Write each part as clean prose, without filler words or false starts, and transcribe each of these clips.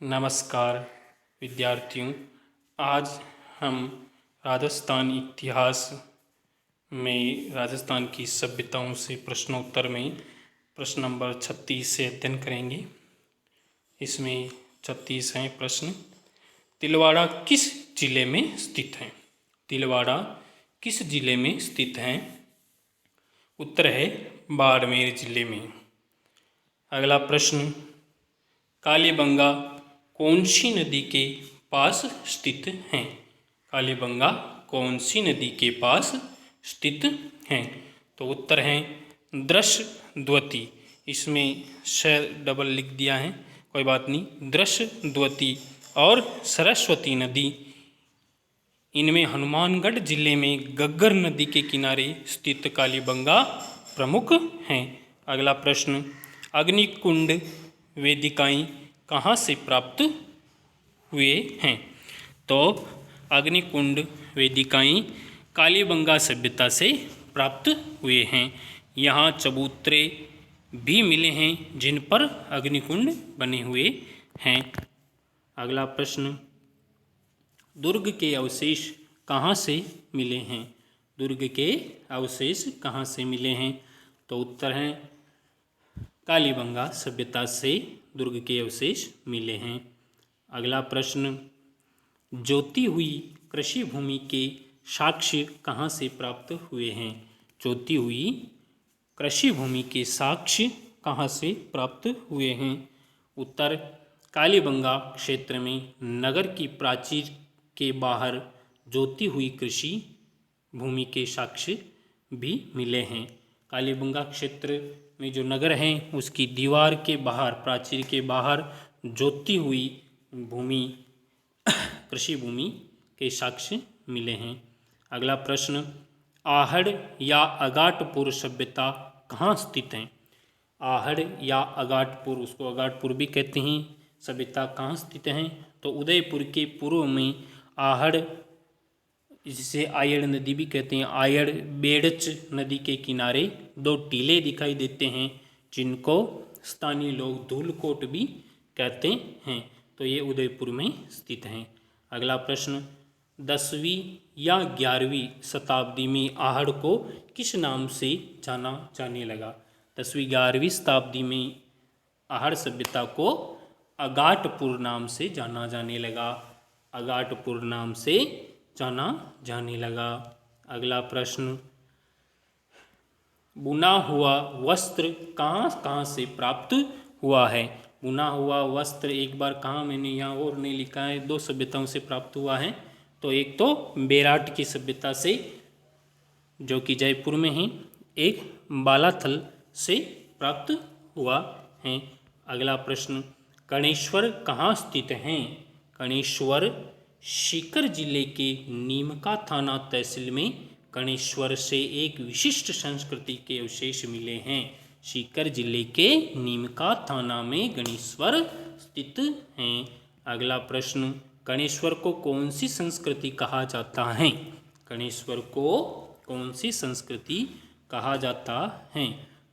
नमस्कार विद्यार्थियों। आज हम राजस्थान इतिहास में राजस्थान की सभ्यताओं से प्रश्नोत्तर में प्रश्न नंबर 36 से अध्ययन करेंगे। इसमें 36 हैं प्रश्न। तिलवाड़ा किस जिले में स्थित है? तिलवाड़ा किस जिले में स्थित है? उत्तर है बाड़मेर जिले में। अगला प्रश्न, कालीबंगा कौन सी नदी के पास स्थित है? कालीबंगा कौन सी नदी के पास स्थित है? तो उत्तर है दृशद्वती। इसमें श डबल लिख दिया है, कोई बात नहीं। दृशद्वती और सरस्वती नदी, इनमें हनुमानगढ़ जिले में गग्गर नदी के किनारे स्थित कालीबंगा प्रमुख हैं। अगला प्रश्न, अग्निकुंड वेदिकाएं कहाँ से प्राप्त हुए हैं? तो अग्निकुंड वेदिकाएं कालीबंगा सभ्यता से प्राप्त हुए हैं। यहाँ चबूतरे भी मिले हैं जिन पर अग्निकुंड बने हुए हैं। अगला प्रश्न, दुर्ग के अवशेष कहाँ से मिले हैं? दुर्ग के अवशेष कहाँ से मिले हैं? तो उत्तर है कालीबंगा सभ्यता से दुर्ग के अवशेष मिले हैं। अगला प्रश्न, जोती हुई कृषि भूमि के साक्ष्य कहाँ से प्राप्त हुए हैं? जोती हुई कृषि भूमि के साक्ष्य कहाँ से प्राप्त हुए हैं? उत्तर कालीबंगा क्षेत्र में नगर की प्राचीर के बाहर जोती हुई कृषि भूमि के साक्ष्य भी मिले हैं। कालीबंगा क्षेत्र में जो नगर हैं उसकी दीवार के बाहर, प्राचीर के बाहर जोती हुई भूमि, कृषि भूमि के साक्ष्य मिले हैं। अगला प्रश्न, आहड़ या अगाटपुर सभ्यता कहाँ स्थित है? आहड़ या अगाटपुर, उसको अगाटपुर भी कहते हैं, सभ्यता कहाँ स्थित है? तो उदयपुर के पूर्व में आहड़, जिसे आयड़ नदी भी कहते हैं, आयड़ बेड़च नदी के किनारे दो टीले दिखाई देते हैं जिनको स्थानीय लोग धूलकोट भी कहते हैं। तो ये उदयपुर में स्थित हैं। अगला प्रश्न, 10वीं या 11वीं शताब्दी में आहड़ को किस नाम से जाना जाने लगा? 10वीं 11वीं शताब्दी में आहड़ सभ्यता को अगाटपुर नाम से जाना जाने लगा। अगाटपुर नाम से जाना जाने लगा। अगला प्रश्न, बुना हुआ वस्त्र कहाँ कहाँ से प्राप्त हुआ है? बुना हुआ वस्त्र एक बार कहाँ, मैंने यहाँ और नहीं लिखा है, दो सभ्यताओं से प्राप्त हुआ है। तो एक तो बेराट की सभ्यता से जो कि जयपुर में है, एक बालाथल से प्राप्त हुआ है। अगला प्रश्न, कणेश्वर कहाँ स्थित हैं? कणेश्वर सीकर जिले के नीमका थाना तहसील में कणेश्वर से एक विशिष्ट संस्कृति के अवशेष मिले हैं। सीकर जिले के नीमका थाना में गणेश्वर स्थित हैं। अगला प्रश्न, गणेश्वर को कौन सी संस्कृति कहा जाता है? गणेश्वर को कौन सी संस्कृति कहा जाता है?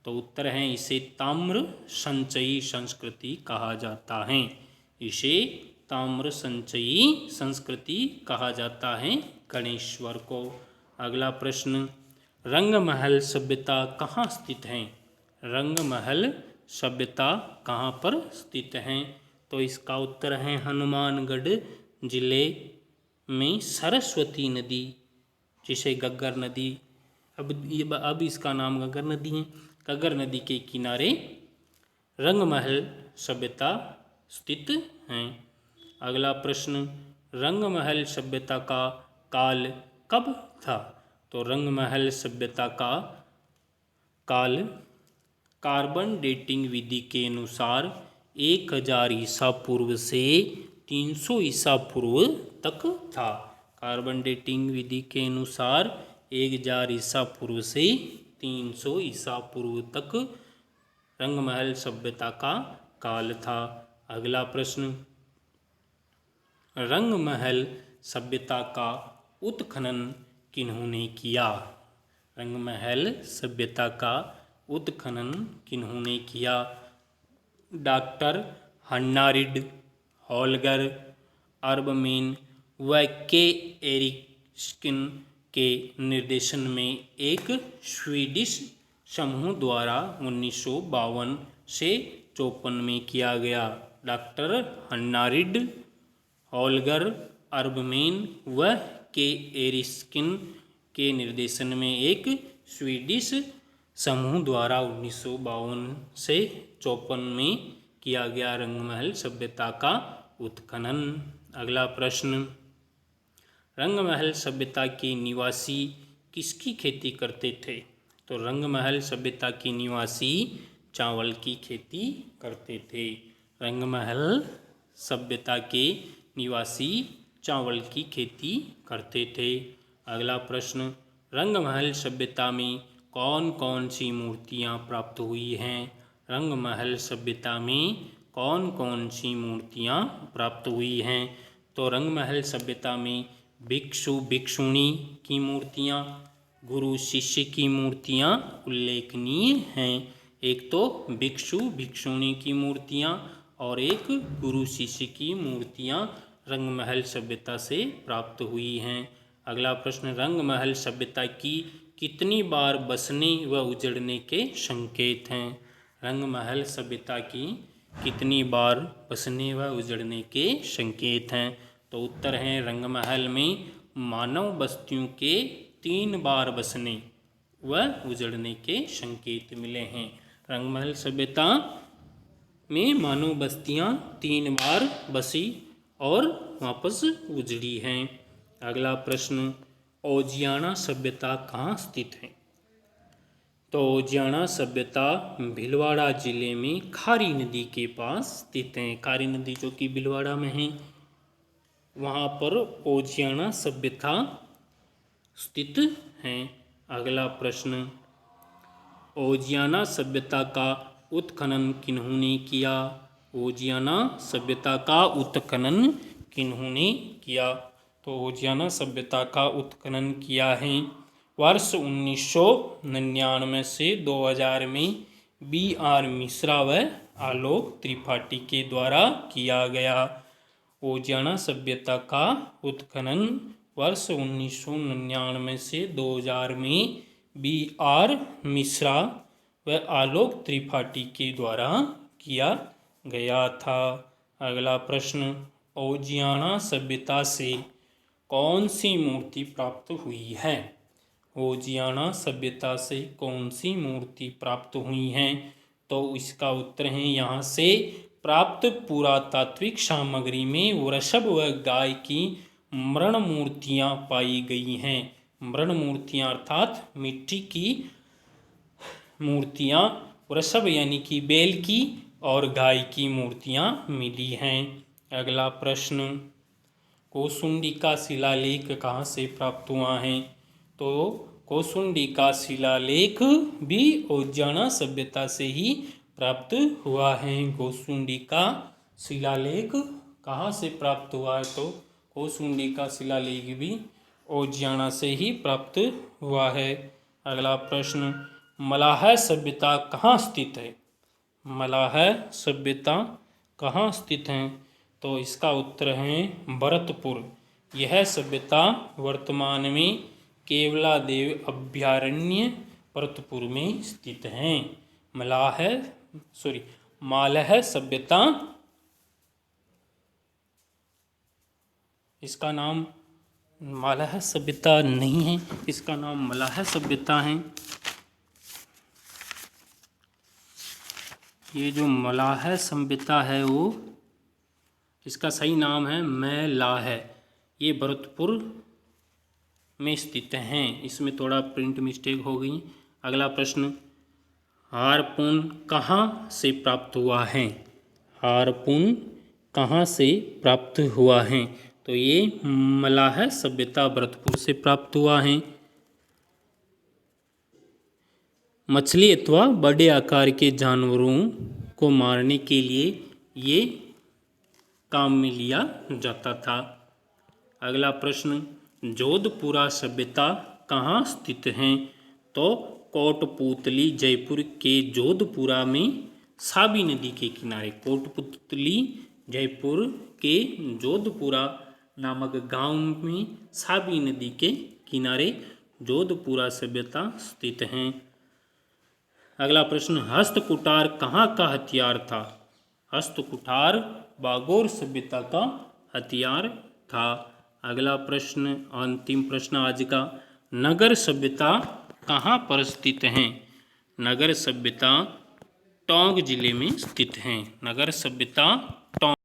तो उत्तर है इसे ताम्र संचयी संस्कृति कहा जाता है। इसे ताम्र संचयी संस्कृति कहा जाता है गणेश्वर को। अगला प्रश्न, रंगमहल सभ्यता कहाँ स्थित है? रंगमहल सभ्यता कहाँ पर स्थित है? तो इसका उत्तर है हनुमानगढ़ जिले में सरस्वती नदी, जिसे गग्गर नदी, अब इसका नाम गग्गर नदी है, गग्गर नदी के किनारे रंगमहल सभ्यता स्थित है। अगला प्रश्न, रंगमहल सभ्यता का काल कब था? तो रंगमहल सभ्यता का काल कार्बन डेटिंग विधि के अनुसार 1000 ईसा पूर्व से 300 ईसा पूर्व तक था। कार्बन डेटिंग विधि के अनुसार 1000 ईसा पूर्व से 300 ईसा पूर्व तक रंगमहल सभ्यता का काल था। अगला प्रश्न, रंगमहल सभ्यता का उत्खनन किन्होंने किया? रंगमहल सभ्यता का उत्खनन किन्होंने किया? डॉक्टर हन्नारिड हॉलगर, अर्बमेन व के एरिक्सन के निर्देशन में एक स्वीडिश समूह द्वारा 1952 से 54 में किया गया। डॉक्टर हन्नारिड, हॉलगर, अर्बमेन व के एरिक्सन के निर्देशन में एक स्वीडिश समूह द्वारा 1952 से 54 में किया गया रंगमहल सभ्यता का उत्खनन। अगला प्रश्न, रंगमहल सभ्यता के निवासी किसकी खेती करते थे? तो रंगमहल सभ्यता के निवासी चावल की खेती करते थे। रंगमहल सभ्यता के निवासी चावल की खेती करते थे। अगला प्रश्न, रंगमहल सभ्यता में कौन कौन सी मूर्तियाँ प्राप्त हुई हैं? रंगमहल सभ्यता में कौन कौन सी मूर्तियाँ प्राप्त हुई हैं? तो रंगमहल सभ्यता में भिक्षु भिक्षुणी की मूर्तियाँ, गुरु शिष्य की मूर्तियाँ उल्लेखनीय हैं। एक तो भिक्षु भिक्षुणी की मूर्तियाँ और एक गुरु शिष्य की मूर्तियाँ रंगमहल सभ्यता से प्राप्त हुई हैं। अगला प्रश्न, रंगमहल सभ्यता की कितनी बार बसने व उजड़ने के संकेत हैं? रंगमहल सभ्यता की कितनी बार बसने व उजड़ने के संकेत हैं? तो उत्तर है, रंगमहल में मानव बस्तियों के 3 बार बसने व उजड़ने के संकेत मिले हैं। रंगमहल सभ्यता में मानव बस्तियां 3 बार बसी और वापस उजड़ी हैं। अगला प्रश्न, औजियाना सभ्यता कहाँ स्थित है? तो औजियाना सभ्यता भीलवाड़ा जिले में खारी नदी के पास स्थित है। खारी नदी जो कि भीलवाड़ा में है, वहाँ पर औजियाना सभ्यता स्थित है। अगला प्रश्न, औजियाना सभ्यता का उत्खनन किन्होंने किया? औजियाना सभ्यता का उत्खनन किन्होंने किया? तो औजियाना सभ्यता का उत्खनन किया है वर्ष 1999 से 2000 में B.R. मिश्रा व आलोक त्रिपाठी के द्वारा किया गया। औजियाना सभ्यता का उत्खनन वर्ष 1999 से 2000 में B.R. मिश्रा व आलोक त्रिपाठी के द्वारा किया गया था। अगला प्रश्न, औजियाना सभ्यता से कौन सी मूर्ति प्राप्त हुई है? औजियाना सभ्यता से कौन सी मूर्ति प्राप्त हुई हैं? तो इसका उत्तर है, यहाँ से प्राप्त पुरातात्विक सामग्री में वृषभ व गाय की मृण मूर्तियाँ पाई गई हैं। मृण मूर्तियाँ अर्थात मिट्टी की मूर्तियाँ वृषभ यानी कि बैल की और गाय की मूर्तियाँ मिली हैं। अगला प्रश्न, कोसुंडी का शिलालेख कहाँ से प्राप्त हुआ है? तो कोसुंडी का शिलालेख भी औजियाना सभ्यता से ही प्राप्त हुआ है। कोसुंडी का शिलालेख कहाँ से प्राप्त हुआ है? तो कोसुंडी का शिलालेख भी औजियाना से ही प्राप्त हुआ है। अगला प्रश्न, मलाह सभ्यता कहाँ स्थित है? मलाह सभ्यता कहाँ स्थित है? तो इसका उत्तर है भरतपुर। यह सभ्यता वर्तमान में केवलादेव अभयारण्य भरतपुर में स्थित है। मालह सभ्यता, इसका नाम मालह सभ्यता नहीं है, इसका नाम मलाह सभ्यता है। ये जो मलाह सभ्यता है वो इसका सही नाम है मैलाह। ये भरतपुर में स्थित हैं। इसमें थोड़ा प्रिंट मिस्टेक हो गई। अगला प्रश्न, हारपून कहाँ से प्राप्त हुआ है? हारपून कहाँ से प्राप्त हुआ है? तो ये मलाह सभ्यता भरतपुर से प्राप्त हुआ है। मछली अथवा बड़े आकार के जानवरों को मारने के लिए ये काम में लिया जाता था। अगला प्रश्न, जोधपुरा सभ्यता कहाँ स्थित है? तो कोटपुतली जयपुर के जोधपुरा में साबी नदी के किनारे, कोटपुतली जयपुर के जोधपुरा नामक गांव में साबी नदी के किनारे जोधपुरा सभ्यता स्थित है। अगला प्रश्न, हस्तकुठार कहाँ का हथियार था? हस्तकुठार बागोर सभ्यता का हथियार था। अगला प्रश्न, अंतिम प्रश्न आज का, नगर सभ्यता कहाँ पर स्थित है? नगर सभ्यता टोंक जिले में स्थित है। नगर सभ्यता टोंक